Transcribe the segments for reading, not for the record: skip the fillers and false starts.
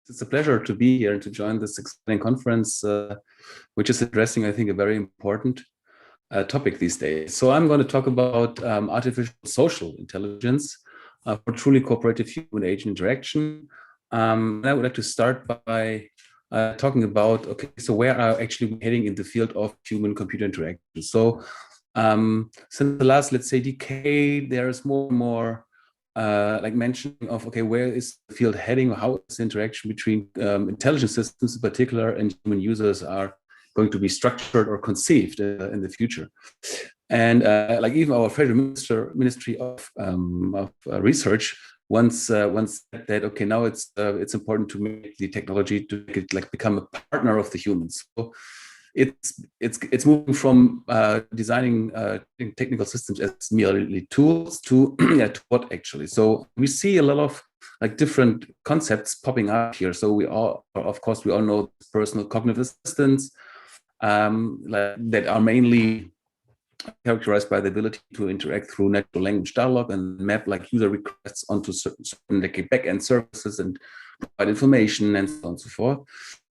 It's a pleasure to be here and to join this exciting conference, which is addressing, I think, a very important topic these days. So I'm going to talk about artificial social intelligence for truly cooperative human-agent interaction. And I would like to start by talking about, okay, so where are actually we heading in the field of human-computer interaction? So since the last, let's say, decade, there is more and more like mentioning of, okay, where is the field heading? How is the interaction between intelligent systems in particular and human users are going to be structured or conceived in the future? And like even our federal Ministry of Research once said that, okay, now it's important to make the technology to make it like become a partner of the humans. So it's moving from designing technical systems as merely tools to yeah, to what actually. So we see a lot of like different concepts popping up here. So we all, of course, we all know personal cognitive assistants like, that are mainly characterized by the ability to interact through natural language dialogue and map like user requests onto certain like back-end services and provide information and so on and so forth.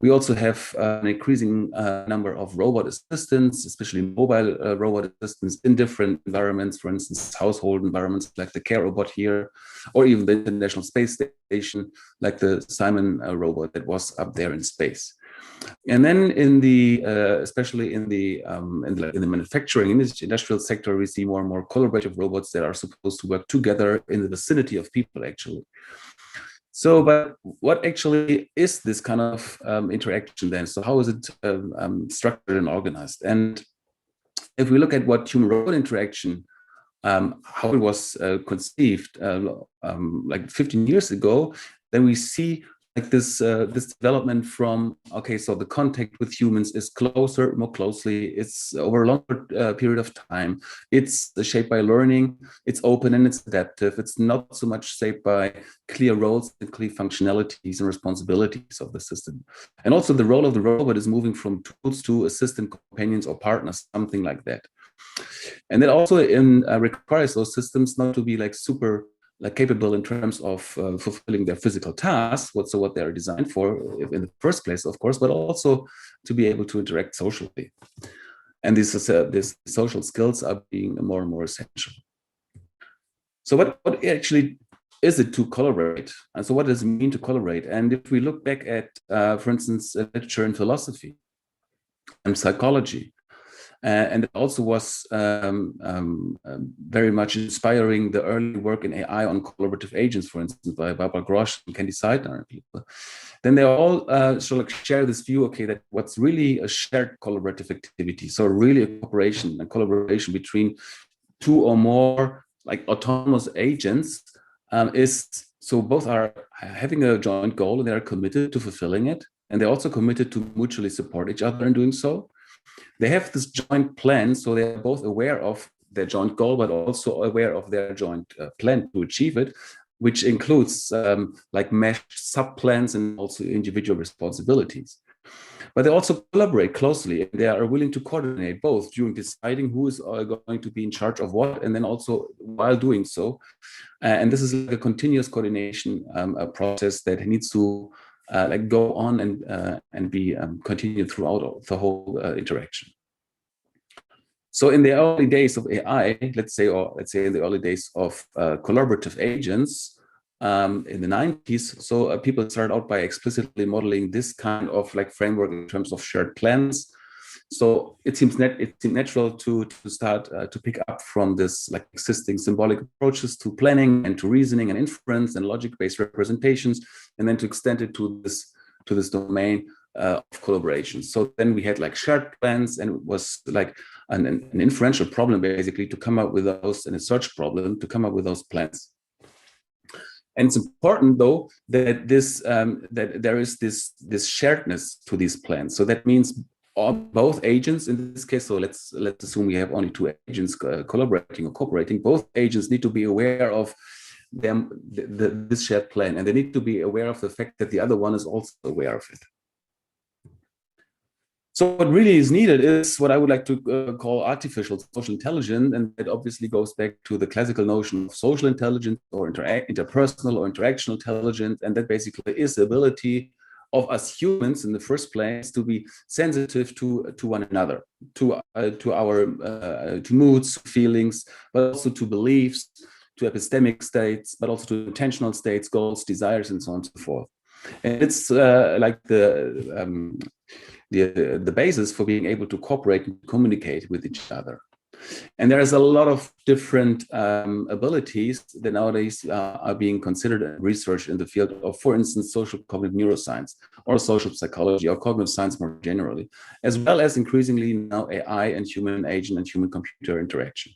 We also have an increasing number of robot assistants, especially mobile robot assistants in different environments, for instance, household environments like the Care robot here, or even the International Space Station, like the Simon robot that was up there in space. And then in the, especially in the manufacturing industrial sector, we see more and more collaborative robots that are supposed to work together in the vicinity of people, actually. So, but what actually is this kind of interaction then? So how is it structured and organized? And if we look at what human-robot interaction, how it was conceived like 15 years ago, then we see like this development from, okay, so the contact with humans is closer, more closely, it's over a longer period of time, it's shaped by learning, it's open and it's adaptive, it's not so much shaped by clear roles and clear functionalities and responsibilities of the system. And also the role of the robot is moving from tools to assistant companions or partners, something like that. And that also requires those systems not to be like super like capable in terms of fulfilling their physical tasks, so what they're designed for in the first place, of course, but also to be able to interact socially. And these social skills are being more and more essential. So what actually is it to collaborate? And so what does it mean to collaborate? And if we look back at, for instance, literature in philosophy and psychology, and it also was very much inspiring the early work in AI on collaborative agents, for instance, by Barbara Grosch and Candy Seidner. Then they all sort of share this view, okay, that what's really a shared collaborative activity, so really a cooperation and collaboration between two or more like autonomous agents is, so both are having a joint goal and they are committed to fulfilling it. And they're also committed to mutually support each other in doing so. They have this joint plan, so they're both aware of their joint goal, but also aware of their joint plan to achieve it, which includes like meshed sub-plans and also individual responsibilities. But they also collaborate closely, and they are willing to coordinate both during deciding who is going to be in charge of what, and then also while doing so. And this is like a continuous coordination process that needs to like go on and be continued throughout the whole interaction. So in the early days of AI, let's say in the early days of collaborative agents in the 90s, so people started out by explicitly modeling this kind of like framework in terms of shared plans. So it seemed natural to start to pick up from this like existing symbolic approaches to planning and to reasoning and inference and logic-based representations, and then to extend it to this domain of collaboration. So then we had like shared plans, and it was like an inferential problem basically to come up with those, and a search problem to come up with those plans. And it's important though that this that there is this sharedness to these plans. So that means both agents in this case, so let's assume we have only two agents collaborating or cooperating, both agents need to be aware of this shared plan, and they need to be aware of the fact that the other one is also aware of it. So what really is needed is what I would like to call artificial social intelligence, and it obviously goes back to the classical notion of social intelligence or interpersonal or interactional intelligence, and that basically is the ability of us humans in the first place to be sensitive to one another, to moods, feelings, but also to beliefs, to epistemic states, but also to intentional states, goals, desires, and so on and so forth. And it's like the basis for being able to cooperate and communicate with each other. And there is a lot of different abilities that nowadays are being considered and researched in the field of, for instance, social cognitive neuroscience or social psychology or cognitive science more generally, as well as increasingly now AI and human agent and human computer interaction.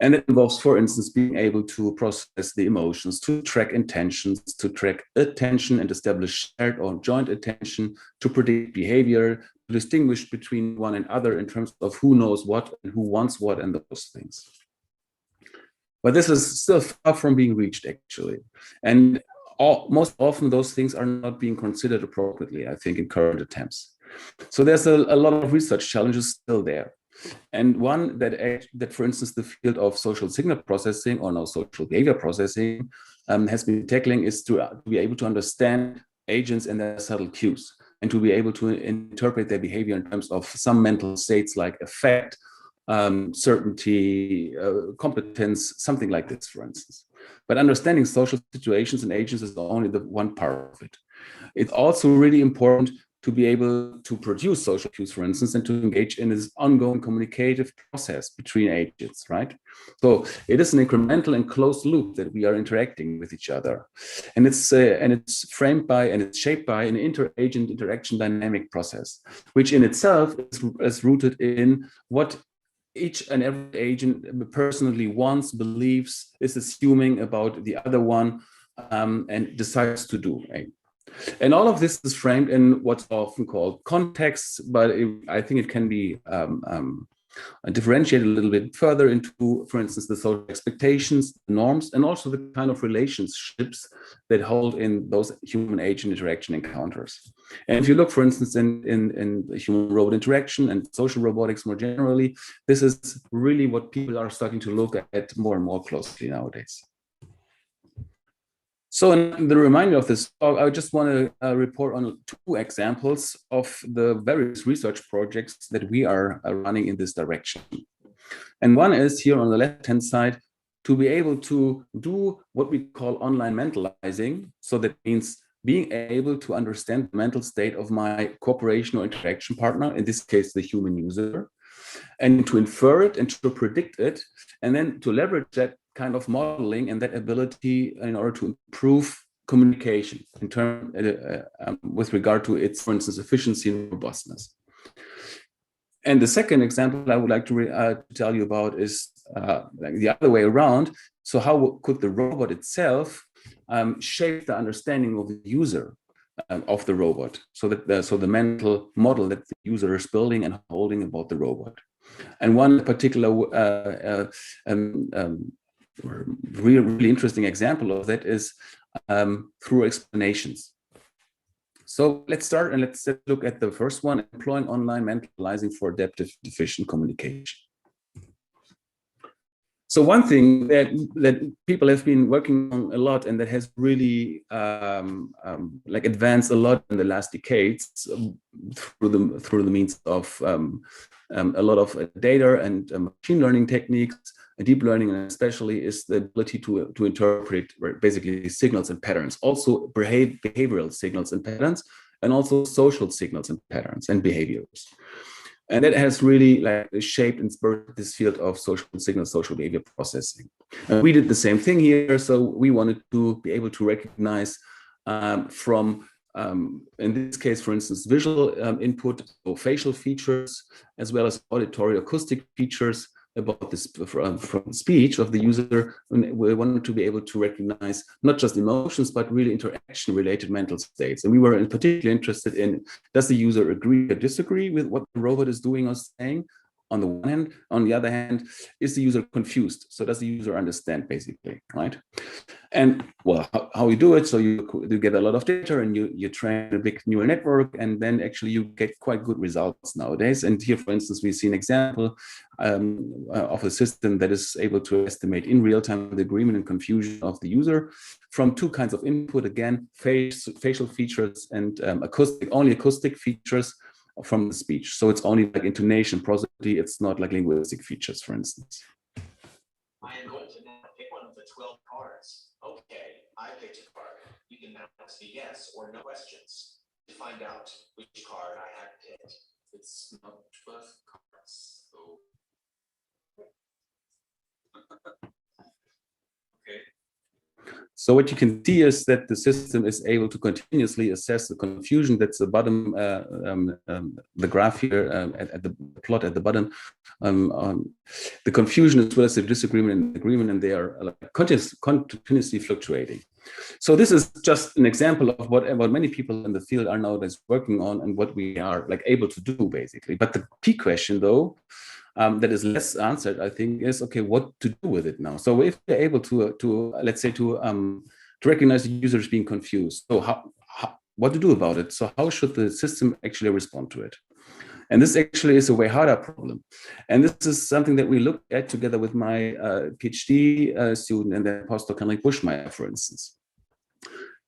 And it involves, for instance, being able to process the emotions, to track intentions, to track attention and establish shared or joint attention, to predict behavior, to distinguish between one and other in terms of who knows what and who wants what and those things. But this is still far from being reached, actually. And most often those things are not being considered appropriately, I think, in current attempts. So there's a lot of research challenges still there. And one that, for instance, the field of social signal processing or now social behavior processing has been tackling is to be able to understand agents and their subtle cues and to be able to interpret their behavior in terms of some mental states like affect, certainty, competence, something like this, for instance. But understanding social situations and agents is only the one part of it. It's also really important to be able to produce social cues, for instance, and to engage in this ongoing communicative process between agents, right? So it is an incremental and closed loop that we are interacting with each other. And it's framed by and it's shaped by an inter-agent interaction dynamic process, which in itself is rooted in what each and every agent personally wants, believes, is assuming about the other one, and decides to do, right? And all of this is framed in what's often called context, but I think it can be differentiated a little bit further into, for instance, the social expectations, norms, and also the kind of relationships that hold in those human-agent interaction encounters. And if you look, for instance, in human-robot interaction and social robotics more generally, this is really what people are starting to look at more and more closely nowadays. So in the reminder of this talk, I just want to report on 2 examples of the various research projects that we are running in this direction. And one is here on the left-hand side, to be able to do what we call online mentalizing. So that means being able to understand the mental state of my cooperation or interaction partner, in this case, the human user, and to infer it and to predict it, and then to leverage that kind of modeling and that ability in order to improve communication in terms with regard to its, for instance, efficiency and robustness. And the second example I would like to tell you about is like the other way around. So how could the robot itself shape the understanding of the user of the robot? So that so the mental model that the user is building and holding about the robot. And one particular really interesting example of that is through explanations. So let's start and let's look at the first one, employing online mentalizing for adaptive efficient communication. So one thing that people have been working on a lot and that has really like advanced a lot in the last decades through the means of a lot of data and machine learning techniques, and deep learning especially, is the ability to interpret basically signals and patterns, also behavioral signals and patterns, and also social signals and patterns and behaviors. And that has really like shaped and spurred this field of social signal, social behavior processing. And we did the same thing here. So we wanted to be able to recognize from, in this case, for instance, visual input, so facial features, as well as auditory acoustic features about this from speech of the user. We wanted to be able to recognize not just emotions, but really interaction-related mental states. And we were in particular interested in, does the user agree or disagree with what the robot is doing or saying? on the one hand. On the other hand, is the user confused? So does the user understand, basically, right? And well, how you do it, so you get a lot of data and you train a big neural network, and then actually you get quite good results nowadays. And here, for instance, we see an example of a system that is able to estimate in real time the agreement and confusion of the user from two kinds of input, again, facial features and only acoustic features from the speech. So it's only like intonation, prosody, it's not like linguistic features, for instance. I am going to now pick one of the 12 cards. Okay, I picked a card. You can now ask me yes or no questions to find out which card I have picked. It's not 12 cards, so. Okay. So what you can see is that the system is able to continuously assess the confusion. That's the bottom, the graph here at the plot at the bottom. The confusion as well as the disagreement and agreement, and they are continuously fluctuating. So this is just an example of what many people in the field are nowadays working on and what we are like able to do, basically. But the key question, though, that is less answered, I think, is okay, what to do with it now? So if they're able to let's say to recognize the users being confused, so what to do about it? So how should the system actually respond to it? And this actually is a way harder problem. And this is something that we look at together with my PhD student and then postdoc Henrik Buschmeier, for instance.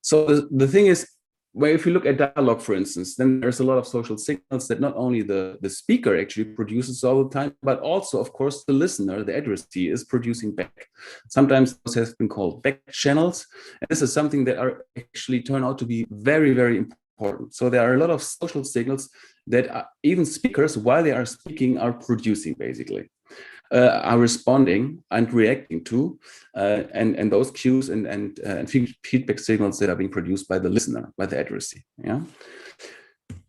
So the thing is, where if you look at dialogue, for instance, then there's a lot of social signals that not only the speaker actually produces all the time, but also, of course, the listener, the addressee, is producing back. Sometimes those have been called back channels. And this is something that are actually turn out to be very, very important. So there are a lot of social signals that even speakers, while they are speaking, are producing, basically. Are responding and reacting to, and those cues and feedback signals that are being produced by the listener, by the addressee. Yeah.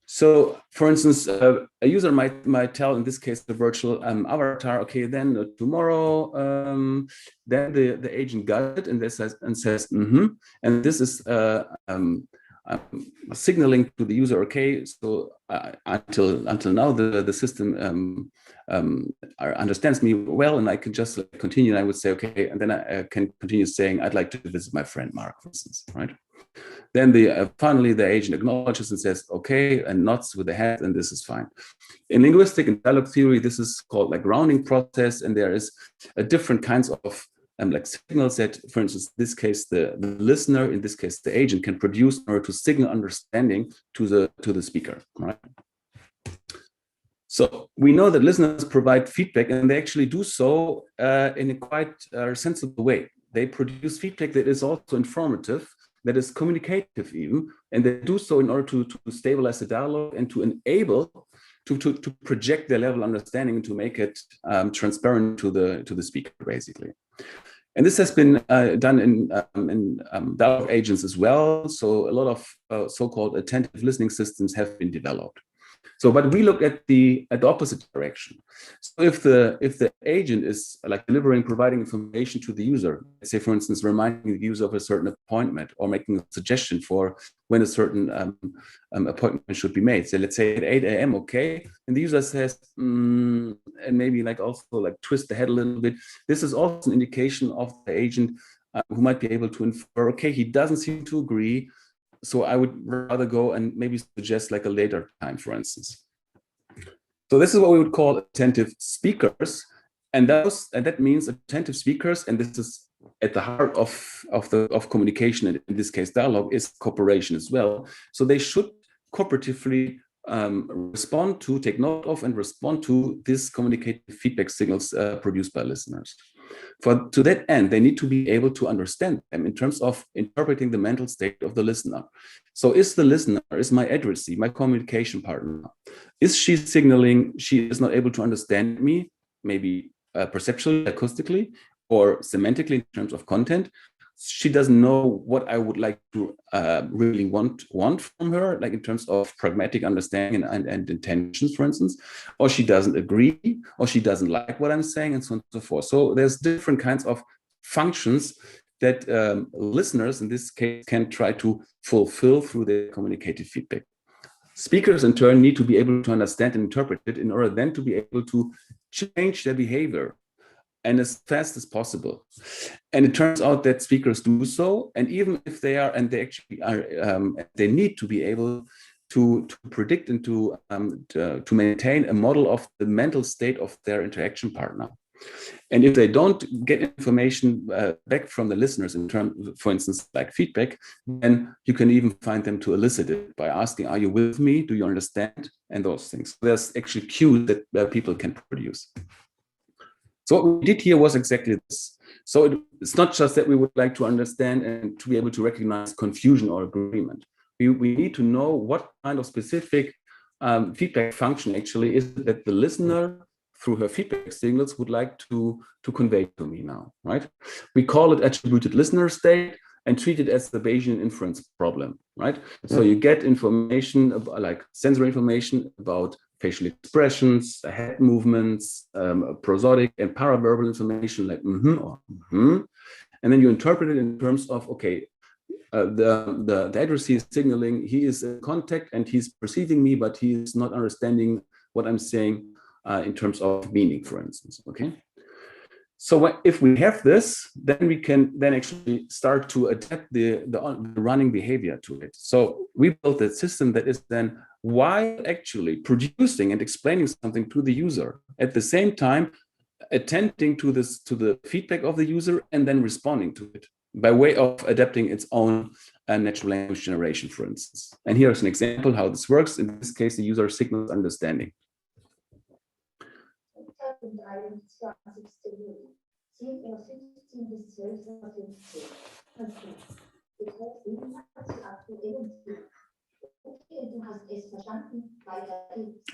So, for instance, a user might tell, in this case, the virtual avatar, okay, then tomorrow, then the agent got it and says, and this is signaling to the user, okay, so until now the system understands me well, and I can just continue. And I would say, okay, and then I can continue saying, I'd like to visit my friend Mark, for instance, right? Then finally the agent acknowledges and says, okay, and nods with the head, and this is fine. In linguistic and dialogue theory, this is called like grounding process, and there is a different kinds of like signals that, for instance, in this case, the listener, in this case, the agent, can produce in order to signal understanding to the speaker, right? So we know that listeners provide feedback, and they actually do so in a quite sensible way. They produce feedback that is also informative, that is communicative even, and they do so in order to stabilize the dialogue and to enable to project their level of understanding and to make it transparent to the speaker, basically. And this has been done in dialogue agents as well. So a lot of so-called attentive listening systems have been developed. So, but we look at the opposite direction. So if the agent is like delivering, providing information to the user, let's say, for instance, reminding the user of a certain appointment or making a suggestion for when a certain appointment should be made. So let's say at 8 a.m., okay, and the user says, and maybe like also like twist the head a little bit. This is also an indication of the agent who might be able to infer, okay, he doesn't seem to agree. So I would rather go and maybe suggest like a later time, for instance. So this is what we would call attentive speakers. And that means attentive speakers, and this is at the heart of communication, and in this case dialogue, is cooperation as well. So they should cooperatively respond to, take note of, and respond to these communicative feedback signals produced by listeners. To that end, they need to be able to understand them in terms of interpreting the mental state of the listener. So is the listener, is my addressee, my communication partner, is she signaling she is not able to understand me, maybe perceptually, acoustically, or semantically in terms of content? She doesn't know what I would like to really want from her, like in terms of pragmatic understanding and intentions, for instance, or she doesn't agree, or she doesn't like what I'm saying, and so on and so forth. So there's different kinds of functions that listeners, in this case, can try to fulfill through their communicative feedback. Speakers, in turn, need to be able to understand and interpret it in order then to be able to change their behavior and as fast as possible. And it turns out that speakers do so. And even if they are, and they actually are, they need to be able to predict and to maintain a model of the mental state of their interaction partner. And if they don't get information back from the listeners in terms, for instance, like feedback, then you can even find them to elicit it by asking, are you with me? Do you understand? And those things. There's actually cues that people can produce. So what we did here was exactly this. So it's not just that we would like to understand and to be able to recognize confusion or agreement. We need to know what kind of specific feedback function actually is that the listener through her feedback signals would like to convey to me now, right? We call it attributed listener state and treat it as the Bayesian inference problem, right? So you get information about, like sensory information about facial expressions, head movements, prosodic and paraverbal information like or and then you interpret it in terms of, okay, the addressee is signaling he is in contact and he's perceiving me, but he is not understanding what I'm saying in terms of meaning, for instance, okay? So if we have this, then we can then actually start to adapt the running behavior to it. So we built a system that is then, while actually producing and explaining something to the user, at the same time attending to the feedback of the user and then responding to it by way of adapting its own natural language generation, for instance. And here's an example how this works. In this case, the user signals understanding.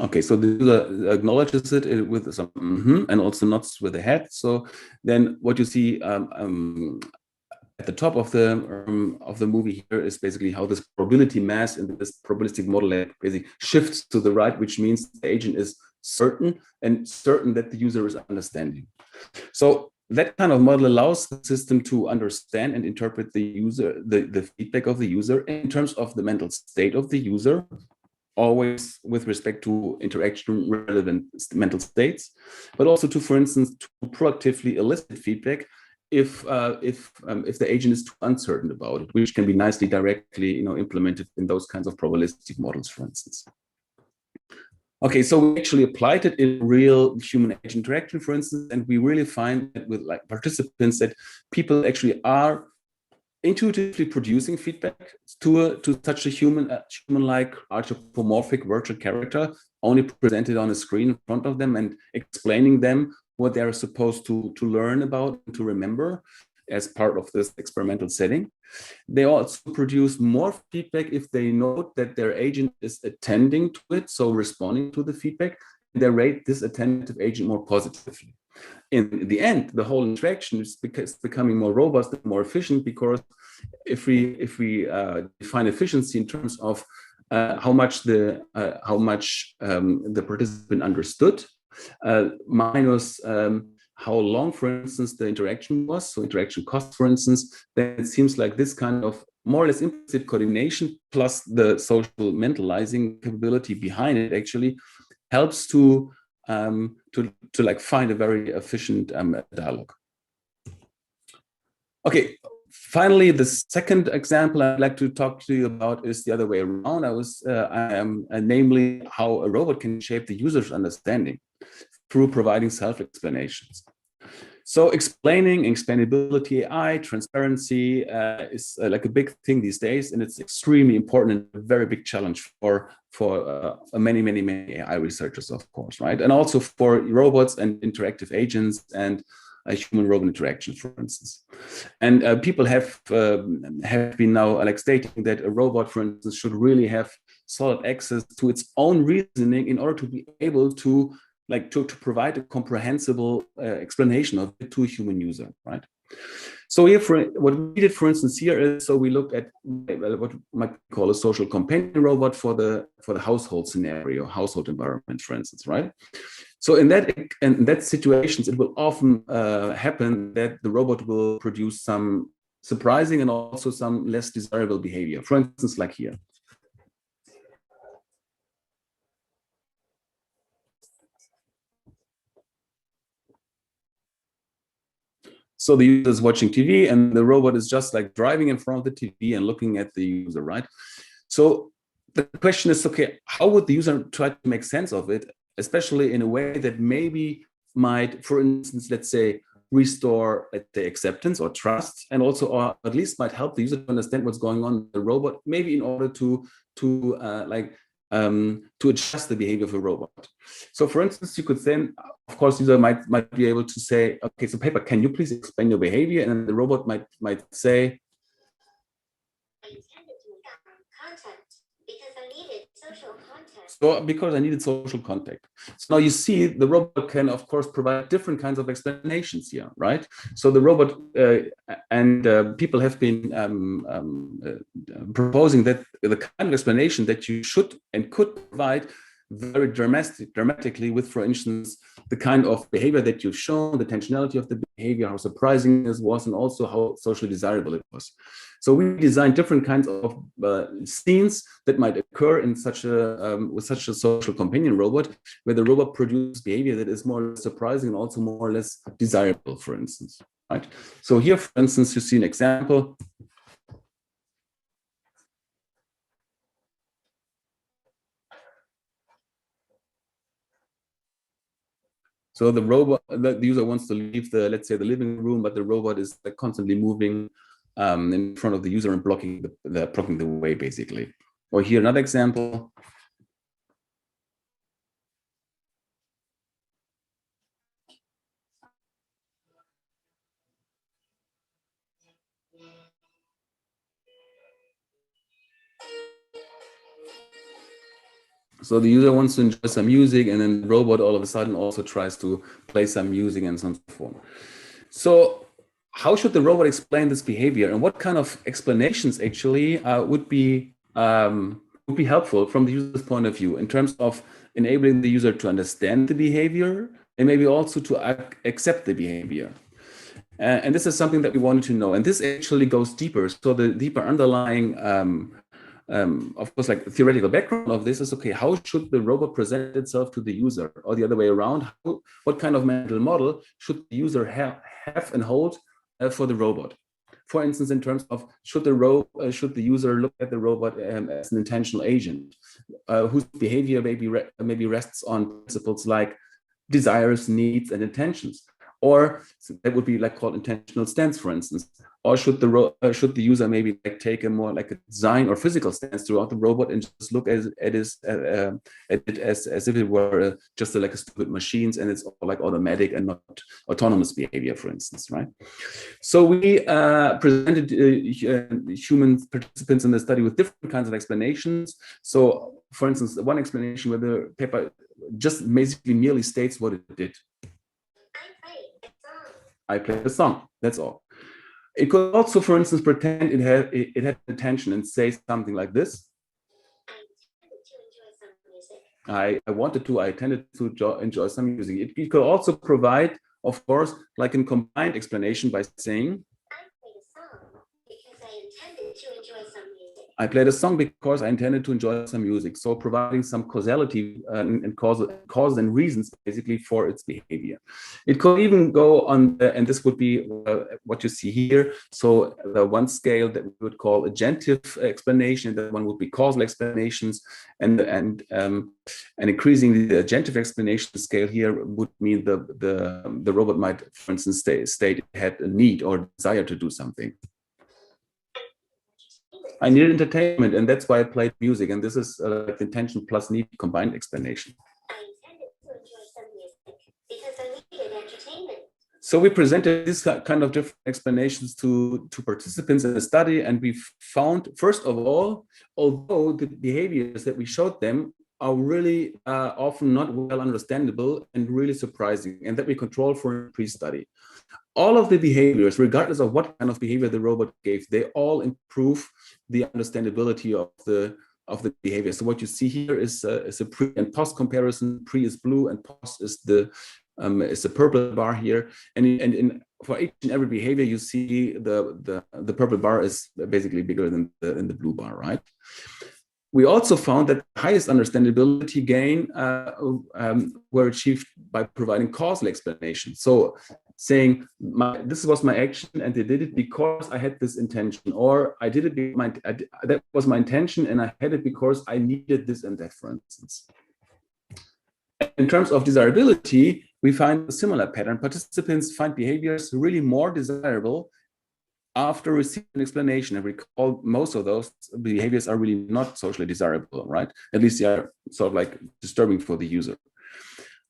Okay, so the user acknowledges it with some and also nods with the head. So then what you see at the top of the movie here is basically how this probability mass in this probabilistic model basically shifts to the right, which means the agent is certain that the user is understanding. So that kind of model allows the system to understand and interpret the user, the feedback of the user in terms of the mental state of the user, always with respect to interaction relevant mental states, but also to, for instance, to proactively elicit feedback if the agent is too uncertain about it, which can be nicely directly implemented in those kinds of probabilistic models, for instance. Okay, so we actually applied it in real human-agent interaction, for instance, and we really find that with like participants that people actually are intuitively producing feedback to such a human-like anthropomorphic virtual character, only presented on a screen in front of them and explaining them what they're supposed to learn about and to remember as part of this experimental setting. They also produce more feedback if they note that their agent is attending to it, so responding to the feedback. They rate this attentive agent more positively. In the end, the whole interaction is becoming more robust and more efficient, because if we define efficiency in terms of how much the participant understood minus how long, for instance, the interaction was, so interaction cost, for instance, then it seems like this kind of more or less implicit coordination plus the social mentalizing capability behind it actually helps to like find a very efficient dialogue. Okay, finally, the second example I'd like to talk to you about is the other way around. Namely how a robot can shape the user's understanding through providing self-explanations. So explaining explainability AI, transparency is like a big thing these days, and it's extremely important and a very big challenge for many AI researchers, of course, right? And also for robots and interactive agents and human-robot interaction, for instance. And people have been now like stating that a robot, for instance, should really have solid access to its own reasoning in order to be able to provide a comprehensible explanation of it to a human user, right? So here, what we did, for instance, here is, so we looked at what might be called a social companion robot for the household scenario, household environment, for instance, right? So in that situations, it will often happen that the robot will produce some surprising and also some less desirable behavior, for instance, like here. So the user is watching TV and the robot is just like driving in front of the TV and looking at the user, right? So the question is, okay, how would the user try to make sense of it, especially in a way that maybe might, for instance, let's say, restore, let's say, acceptance or trust, and also, or at least might help the user to understand what's going on in the robot, maybe in order to adjust the behavior of a robot. So, for instance, you could then, of course, user might be able to say, okay, so paper, can you please explain your behavior? And then the robot might say, so because I needed social contact. So now you see the robot can, of course, provide different kinds of explanations here, right? So the robot and people have been proposing that the kind of explanation that you should and could provide very dramatically with, for instance, the kind of behavior that you've shown, the intentionality of the behavior, how surprising this was, and also how socially desirable it was. So we designed different kinds of scenes that might occur in such a with such a social companion robot, where the robot produces behavior that is more or less surprising and also more or less desirable, for instance, right? So here, for instance, you see an example. So the robot, the user wants to leave the, let's say, the living room, but the robot is constantly moving in front of the user and blocking the way, basically. Or here another example. So the user wants to enjoy some music, and then the robot all of a sudden also tries to play some music and so on and so forth. So how should the robot explain this behavior, and what kind of explanations actually would be helpful from the user's point of view in terms of enabling the user to understand the behavior and maybe also to accept the behavior? And this is something that we wanted to know. And this actually goes deeper. So the deeper underlying of course, like theoretical background of this is, okay, how should the robot present itself to the user, or the other way around? What kind of mental model should the user have and hold for the robot? For instance, in terms of should the user look at the robot as an intentional agent whose behavior maybe rests on principles like desires, needs, and intentions, or that would be like called intentional stance, for instance. Or should the user maybe like take a more like a design or physical stance throughout the robot and just look at it as if it were just like a stupid machines and it's all like automatic and not autonomous behavior, for instance, right? So we presented human participants in the study with different kinds of explanations. So, for instance, one explanation where the paper just basically merely states what it did. I played a song. That's all. It could also, for instance, pretend it had attention and say something like this. I intended to enjoy some music. It could also provide, of course, like a combined explanation by saying, I played a song because I intended to enjoy some music. So providing some causality and cause and reasons basically for its behavior. It could even go on, and this would be what you see here. So the one scale that we would call agentive explanation, that one would be causal explanations, and increasing the agentive explanation scale here would mean the robot might, for instance, state it had a need or desire to do something. I needed entertainment, and that's why I played music. And this is like intention plus need combined explanation. I intended to enjoy some music because I needed entertainment. So we presented this kind of different explanations to participants in the study, and we found, first of all, although the behaviors that we showed them are really often not well understandable and really surprising, and that we control for pre-study. All of the behaviors, regardless of what kind of behavior the robot gave, they all improve the understandability of the behavior. So what you see here is a pre and post comparison. Pre is blue and post is the purple bar here. And for each and every behavior, you see the purple bar is basically bigger than the blue bar, right? We also found that the highest understandability gain were achieved by providing causal explanation. So saying this was my action and I did it because I had this intention, or I did it because that was my intention and I had it because I needed this and that, for instance. In terms of desirability, we find a similar pattern. Participants find behaviors really more desirable after receiving an explanation. And recall, most of those behaviors are really not socially desirable, right? At least they are sort of like disturbing for the user.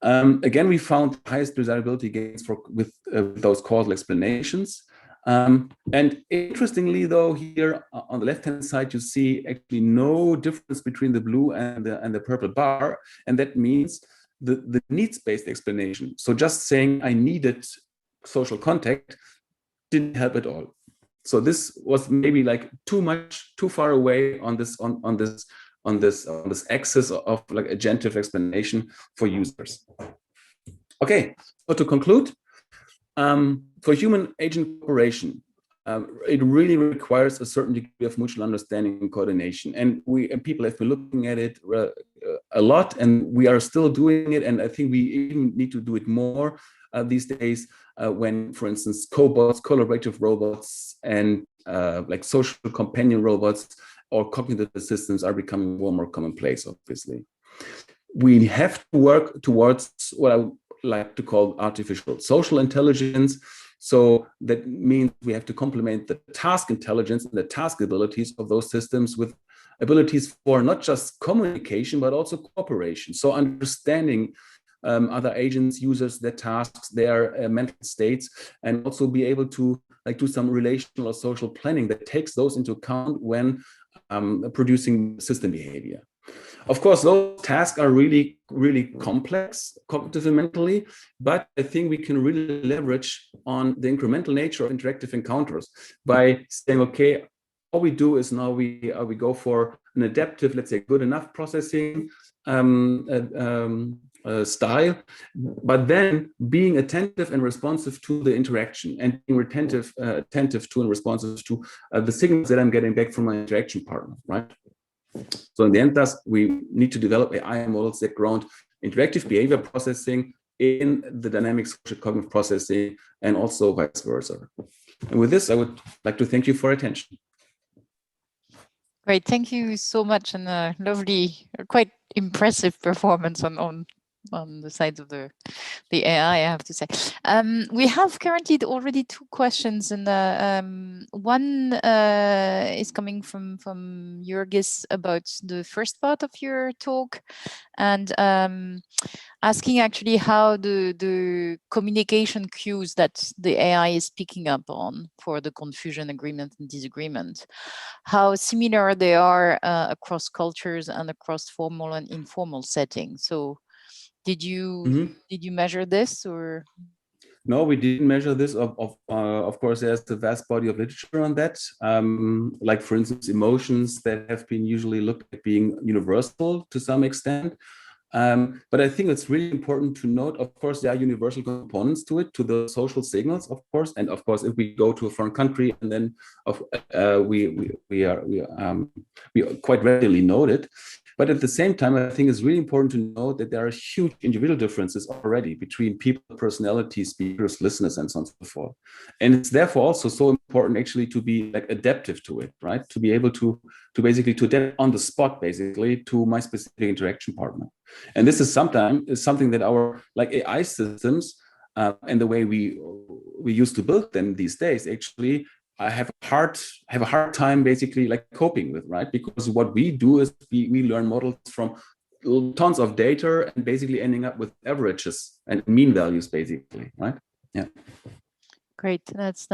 Again, we found highest desirability gains with those causal explanations. And interestingly, though, here on the left-hand side, you see actually no difference between the blue and the purple bar. And that means the needs-based explanation. So just saying I needed social contact didn't help at all. So this was maybe like too far away on this axis of like agentive explanation for users. Okay, so to conclude, for human agent cooperation, it really requires a certain degree of mutual understanding and coordination. And people have been looking at it a lot, and we are still doing it. And I think we even need to do it more these days when, for instance, cobots, collaborative robots, and like social companion robots or cognitive systems are becoming more and more commonplace, obviously. We have to work towards what I like to call artificial social intelligence. So that means we have to complement the task intelligence and the task abilities of those systems with abilities for not just communication, but also cooperation. So understanding other agents, users, their tasks, their mental states, and also be able to like do some relational or social planning that takes those into account when producing system behavior. Of course, those tasks are really, really complex cognitively and mentally, but I think we can really leverage on the incremental nature of interactive encounters by saying, okay, all we do is now we go for an adaptive, let's say, good enough processing style, but then being attentive and responsive to the interaction and being attentive to and responsive to the signals that I'm getting back from my interaction partner, right? So in the end, thus, we need to develop AI models that ground interactive behavior processing in the dynamic social cognitive processing and also vice versa. And with this, I would like to thank you for attention. Great, thank you so much, and a lovely, quite impressive performance on the side of the AI, I have to say. We have currently already 2 questions, and one is coming from Jurgis about the first part of your talk, and asking actually how the communication cues that the AI is picking up on for the confusion, agreement, and disagreement, how similar they are across cultures and across formal and informal settings. So did you measure this, or? No, we didn't measure this. Of course, there's a vast body of literature on that. Like, for instance, emotions that have been usually looked at being universal to some extent. But I think it's really important to note, of course, there are universal components to it, to the social signals, of course. And of course, if we go to a foreign country and then we quite readily note it. But at the same time, I think it's really important to note that there are huge individual differences already between people, personalities, speakers, listeners, and so on and so forth. And it's therefore also so important actually to be like adaptive to it, right? To be able to basically to adapt on the spot, basically, to my specific interaction partner. And this is something that our like AI systems and the way we used to build them these days, actually, I have a hard time basically like coping with, right? Because what we do is we learn models from tons of data and basically ending up with averages and mean values, basically, right? Yeah. Great, that's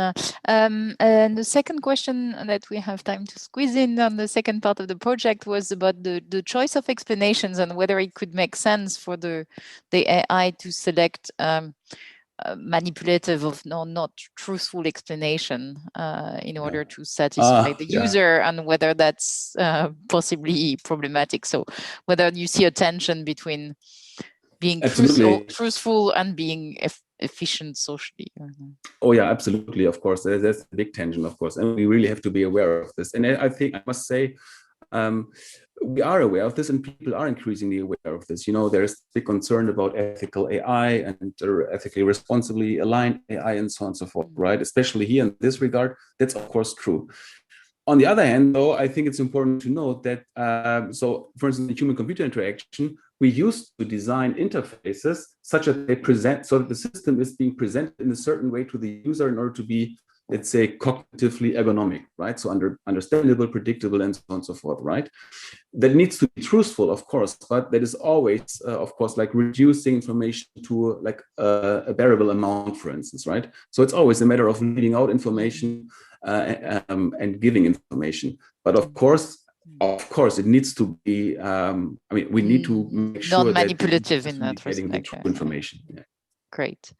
and the second question that we have time to squeeze in on the second part of the project was about the choice of explanations and whether it could make sense for the AI to select manipulative of not truthful explanation in order to satisfy the user, and whether that's possibly problematic. So whether you see a tension between being truthful and being efficient socially. Oh yeah, absolutely. Of course, there's a big tension, of course, and we really have to be aware of this. And I think I must say, we are aware of this, and people are increasingly aware of this. You know, there's big concern about ethical AI and ethically responsibly aligned AI and so on and so forth, right? Especially here in this regard, that's of course true. On the other hand, though, I think it's important to note that, so for instance, in human-computer interaction, we used to design interfaces such that they present, so that the system is being presented in a certain way to the user in order to be, let's say, cognitively ergonomic, right? So understandable, predictable, and so on and so forth, right? That needs to be truthful, of course, but that is always, of course, like reducing information to like a bearable amount, for instance, right? So it's always a matter of leaving out information and giving information. But of course, it needs to be, I mean, we need to make sure non-manipulative that in that getting the respect. true information. Yeah. Great.